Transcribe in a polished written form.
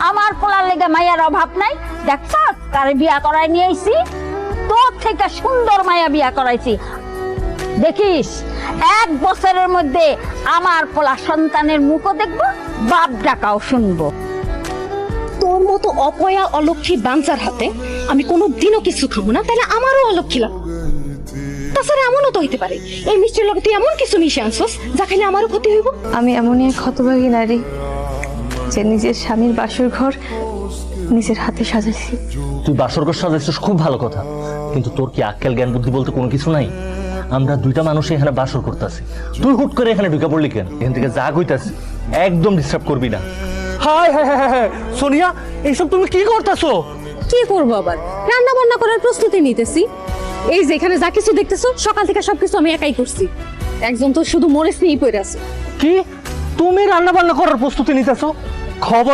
আমার পোলার লেগে মাইয়ার অভাব নাই। দেখছ কারে বিয়া করাই নিয়ে আইছি, তোর থেকে সুন্দর মাইয়া বিয়া করাইছি। দেখিস 1 বছরের মধ্যে আমার পোলা সন্তানের মুখও দেখবো, বাপ ডাকাও শুনবো। তোর মতো অপয়া অলক্ষী বাঞ্চার হাতে আমি কোনোদিনও কিছু খাবো না, তাহলে আমারও অলক্ষী লাগবে। তাছাড়া এমনও তো হইতে পারে এই মিষ্টির লগে তুই এমন কিছু মিশে আনছস যা খাইলে আমারও ক্ষতি হইব। আমি এমনই এক হতভাগী নারী যে নিজের স্বামীর বাসর ঘর নিজের হাতে সাজাইছি। তুই বাসর ঘর সাজাইছিস, খুব ভালো কথা, কিন্তু তোর কি আক্কেল জ্ঞান বুদ্ধি বলতে কোনো কিছু নাই? আমরা দুইটা মানুষ এখানে বাসর করতেছি, তুই হুট করে এখানে ঢুকে পড়লি কেন? এখান থেকে যা হইতাছি একদম ডিস্টার্ব করবি না। High high high high Sonia, এইসব তুমি কি করতেছো? কি করবো আবার? রান্না বান্না করার প্রস্তুতি নিতেছি। এই যে এখানে যা কিছু দেখতেছো সকাল থেকে সবকিছু আমি একাই করছি। একজন তো শুধু মরিচ নিয়েই পড়ে আছে। কি তুমি রান্না বান্না করার প্রস্তুতি নিতেছো? খবর